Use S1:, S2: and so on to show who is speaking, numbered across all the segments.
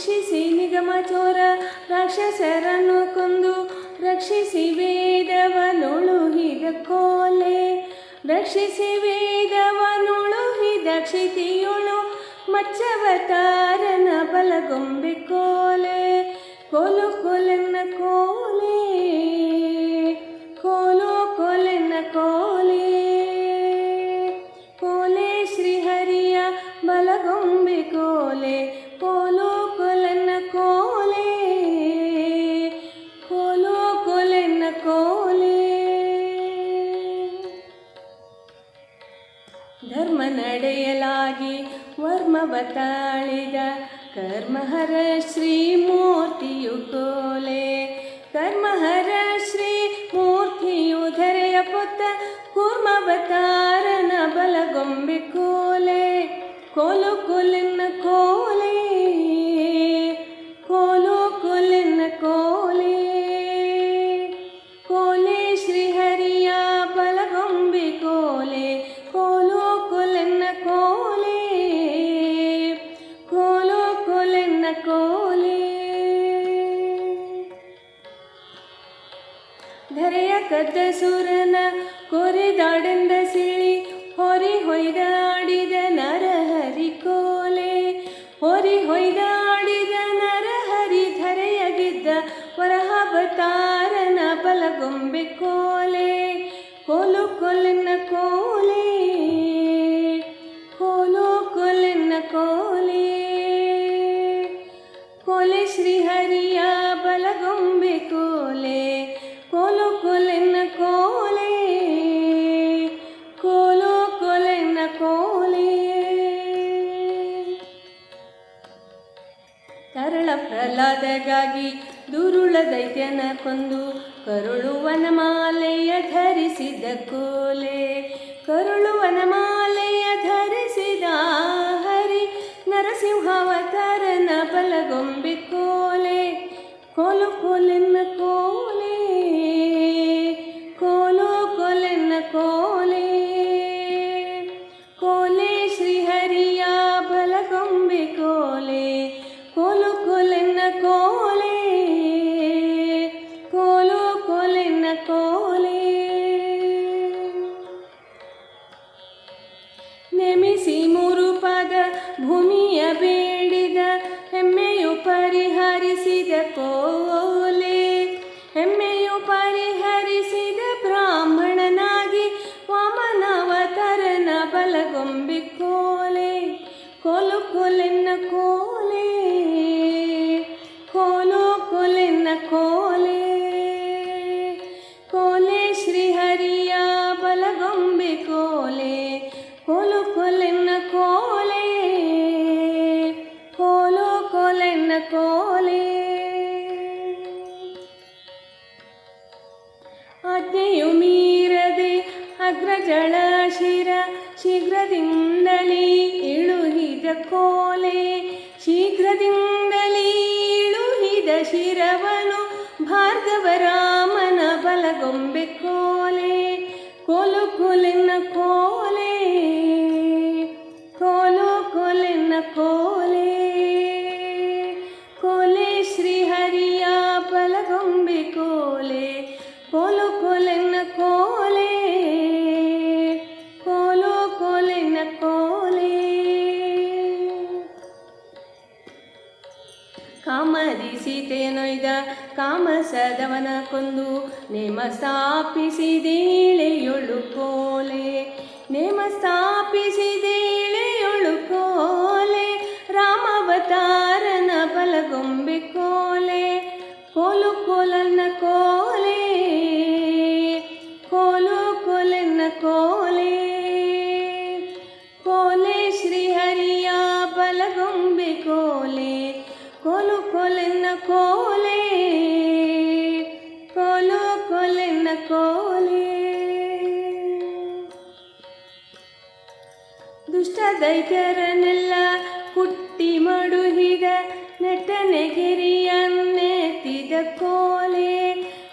S1: ಶಿಕ್ಷಿಸಿ ನಿಗಮ ಚೋರ ರಾಕ್ಷಸರನ್ನು ಕೊಂದು ರಕ್ಷಿಸಿ ವೇದವನುಳುಹಿದ ಕೋಲೆ, ರಕ್ಷಿಸಿ ವೇದವನುಳುಹಿದ ಕ್ಷಿತಿಯುಳು ಮಚ್ಚವತಾರನ ಬಲಗೊಂಬೆ ಕೋಲೆ. ಕೋಲು ಕೋಲೆನ್ನ ಕೋಲೆ, ಕೋಲು ಕೋಲೆನ್ನ ಕೋಲೆ, ಕೋಲೆ ಶ್ರೀಹರಿಯ ಬಲಗೊಂಬೆ ಕೋಲೆ. ಕೋಲು ಕೋಲೆನ್ನ ಕೋಲೆ, ಕೋಲು ಕೋಲೆನ್ನ ಕೋಲೆ. ಧರ್ಮ ನಡೆಯಲಾಗಿ ವರ್ಮವ ತಾಳಿದ ಕರ್ಮಹರ ಶ್ರೀಮೂರ್ತಿಯು ಕೋಲೆ, ಕರ್ಮಹರ ಶ್ರೀ ಮೂರ್ತಿಯು ಧರೆಯ ಪೊತ್ತ ಕೂರ್ಮವತಾರನ ಬಲಗೊಂಬೆ ಕೋಲೆ. ಕೋಲು ಕೋಲೆನ್ನ ಕೋಲೆ, ಕೋಲು ಕೋಲೆನ್ನ ಕೋಲೆ, ಕೋಲೆ ಶ್ರೀಹರಿಯ ಬಲಗೊಂಬೆ ಕೋಲೆ. ಕೋಲು ಕೋಲೆನ್ನ ಕೋಲೆ, ಕೋಲು ಕೋಲೆನ್ನ ಕೋಲೆ. ಧರೆಯ ಕದ್ದ ಸುರನ ಕೊರೆದಾಡೆಂದ ಸಿಳಿ ಹೊರಿ ಹೊಯ್ದಾಡಿದ ನರಹರಿ ಕೋಲೆ, ಹೊರಿ ಹೊಯ್ದಾಡಿದ ನರಹರಿ ಧರೆಯ ಗೆದ್ದ ವರಹಾವತಾರನ ಬಲಗೊಂಬೆ ಕೋಲೆ. ಕೋಲು ಕೋಲೆನ್ನ ಕೋಲೆ, ಕೋಲು ಕೋಲೆನ್ನ ಕೋಲೆ, ಕೋಲೆ ಶ್ರೀಹರಿಯ ಬಲಗೊಂಬೆ ಕೋಲೆ. ಕೋಲು ಕೋಲೆನ್ನ ಕೋಲೆ, ಕೋಲು ಕೋಲೆನ್ನ ಕೋಲೆ. ತರಳ ಪ್ರಹ್ಲಾದಗಾಗಿ ದುರುಳ ದೈತ್ಯನ ಕೊಂದು ಕರುಳುವನ ಮಾಲೆಯ ಧರಿಸಿದ ಕೋಲೆ, ಕರುಳುವನ ಮಾಲೆಯ ಧರಿಸಿದ ಹರಿ ನರಸಿಂಹಾವತಾರನ ಬಲಗೊಂಬೆ ಕೋಲೆ. ಕೋಲು ಕೋಲೆನ್ನ ಕೋಲೆ, ಕೋಲು ಕೋಲೆನ್ನ ಕೋಲೆ, ಕೋಲೆ ಶ್ರೀಹರಿಯ ಬಲಗೊಂಬೆ ಕೋಲೆ. ಕೋಲು ಕೋಲೆನ್ನ ಕೋಲೆ, ಕೋಲು ಕೋಲೆನ್ನ ಕೋಲೆ. ನೇಮಿಸಿ ಮೂರು ಪಾದ ಭೂಮಿಯ ಬೇಡಿದ ಹೆಮ್ಮೆಯು ಪರಿಹರಿಸಿದ ಕೋಲೆ, ಹೆಮ್ಮೆಯು ಪರಿಹರಿಸಿದ ಬ್ರಾಹ್ಮಣನಾಗಿ ವಾಮನಾವತಾರನ ಬಲಗೊಂಬೆ ಕೋಲೆ. ಕೋಲು ಕೋಲೆನ್ನ ಕೋಲೆ, ಕೋಲು ಕೋಲೆನ್ನ ಕೋಲೆ, ಕೋಲೆ ಶ್ರೀಹರಿಯ ಬಲಗೊಂಬೆ ಕೋಲೆ. ಕೋಲು ಕೋಲೆನ್ನ ಕೋಲೆ, ಕೋಲು ಕೋಲೆನ್ನ ಕೋಲೆ. ಆಜ್ಞೆಯು ಮೀರದೆ ಅಗ್ರಜಳ ಶಿರ ಶೀಘ್ರದಿಂದಲೇ ಇಳುಹಿದ ಕೋಲೆ, ಶೀಘ್ರದಿಂದಲೇ ಇಳುಹಿದ ಶಿರವನು ಭಾರ್ಗವರಾಮನ ಬಲಗೊಂಬೆ ಕೋಲೆ. ಕೋಲು ಕೋಲೆನ್ನ ಕೋಲೆ, ಕೋಲು ಕೋಲೆನ್ನ ಕೋಲೆ, ಕೋಲೆ ಶ್ರೀಹರಿಯ ಬಲಗೊಂಬೆ ಕೋಲೆ. ಕೋಲು ಕೋಲೆನ್ನ ಕೋಲೆ, ಕೋಲು ಕೋಲೆನ್ನ ಕೋಲೆ. ಕಾಮದಿ ಸೀತೆಯನೊಯ್ದ ಕಾಮಸದವನ ಕೊಂದು ನೇಮ ಸ್ಥಾಪಿಸಿದೇಳೆಯೊಳು ಕೋಲೆ, ನೇಮ ಸ್ಥಾಪಿಸಿದೇಳೆಯೊಳು ಕೋಲೆ. ರಾಮಾವತಾರನ ಬಲಗೊಂಬೆ ಕೋಲೆ. ಕೋಲು ಕೋಲನ್ನ ಕೋಲೆ, ಕೋಲು ಕೋಲೆನ್ನ ಕೋಲೆ, ಕೋಲೆ ಶ್ರೀಹರಿಯ ಬಲಗೊಂಬೆ ಕೋಲೆ. ಕೋಲು ಕೋಲೆನ್ನ ಕೋಲೆ, ಕೋಲು ಕೋಲೆನ್ನ ಕೋಲೆ. ದುಷ್ಟ ದೈತ್ಯರನ್ನೆಲ್ಲ ಕುಟ್ಟಿ ಮಡುಹಿದ ನೆಟ್ಟನೆಗಿರಿಯನ್ನೆತ್ತಿದ ಕೋಲೆ,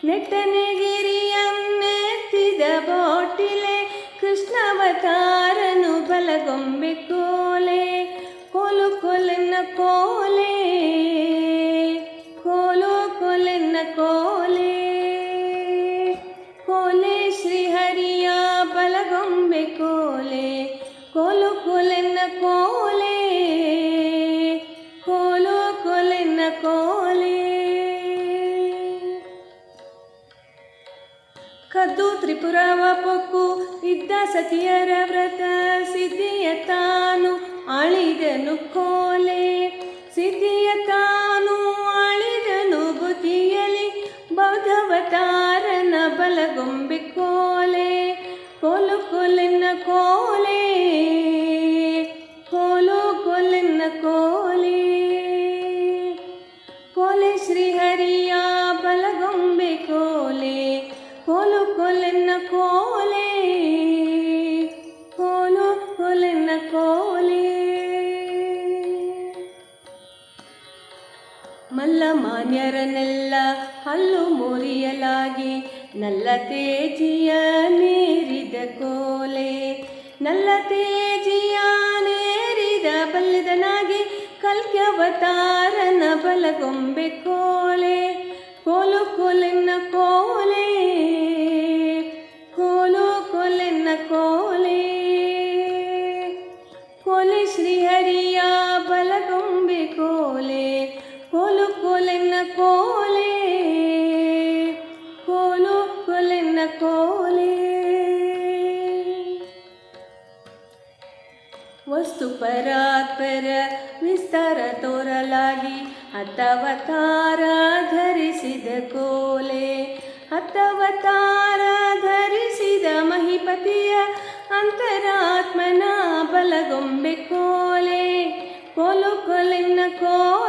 S1: ನೆಟ್ಟನೆಗಿರಿಯನ್ನೆತ್ತಿದ ಬೋಟಿಲೆ ಕೃಷ್ಣಾವತಾರನು ಬಲಗೊಂಬೆ ಕೋಲೆ. ಕೋಲು ಕೋಲೆನ್ನ ಕೋಲೆ, ಬಲಗೊಂಬೆ ಕೋಲೆ ಕೋಲು ಕೋಲೆನ್ನ ಕೋಲೆ ಕೋಲು ಕೋಲೆನ್ನ ಕೋಲೆ ಕದ್ದು ತ್ರಿಪುರವ ಪೊಕ್ಕು ಇದ್ದ ಸತಿಯರ ವ್ರತ ಸಿದ್ಧಿಯ ತಾನು ಆಳಿದನು ಕೋಲೆ ಸಿದ್ಧಿಯ ತಾನು ಆಳಿದನು ಬುದ್ಧಿಯಲಿ ಬೌದ್ಧವತಾರನ ಬಲಗೊಂಬೆ ಕೋಲೆ ಕೋಲು ಕೋಲೆನ್ನ ಕೋಲೆ ಕೋಲು ಕೋಲೆನ್ನ ಕೋಲೆ ಕೋಲೆ ಶ್ರೀಹರಿಯ ಬಲಗೊಂಬೆ ಕೋಲೆ ಕೋಲು ಕೋಲೆನ್ನ ಕೋಲೆ ಕೋಲು ಕೋಲೆನ್ನ ಕೋಲೆ ಮಲ್ಲ ಮಾನ್ಯರನ್ನೆಲ್ಲ ಹಲ್ಲು ಮುರಿಯಲಾಗಿ ನಲ್ಲ ತೇಜಿಯ ನೇರಿದ ಕೋಲೆ ನಲ್ಲ ತೇಜಿಯ ನೇರಿದ ಬಲ್ಲದನಾಗಿ ಕಲ್ಕ್ಯವತಾರನ ಬಲಗೊಂಬೆ ಕೋಲೆ ಕೋಲು ಕೋಲೆನ್ನ ಕೋಲೆ ಕೋಲು ಕೋಲೆನ್ನ ಕೋಲೆ ಕೋಲೆ ಶ್ರೀಹರಿಯ ಬಲಗೊಂಬೆ ಕೋಲೆ ಕೋಲು ಕೋಲೆನ್ನ ಕೋಲೆ ಕೋಲು ಕೋಲೆನ್ನ ಕೋಲೆ ವಸ್ತು ಪರಾತ್ಪರ ವಿಸ್ತಾರ ತೋರಲಾಗಿ ಹತ್ತವತಾರ ಧರಿಸಿದ ಕೋಲೆ ಹತ್ತವತಾರ ಧರಿಸಿದ ಮಹಿಪತಿಯ ಅಂತರಾತ್ಮನ ಬಲಗೊಂಬೆ ಕೋಲೆ ಕೋಲು ಕೋಲೆನ್ನ ಕೋಲೆ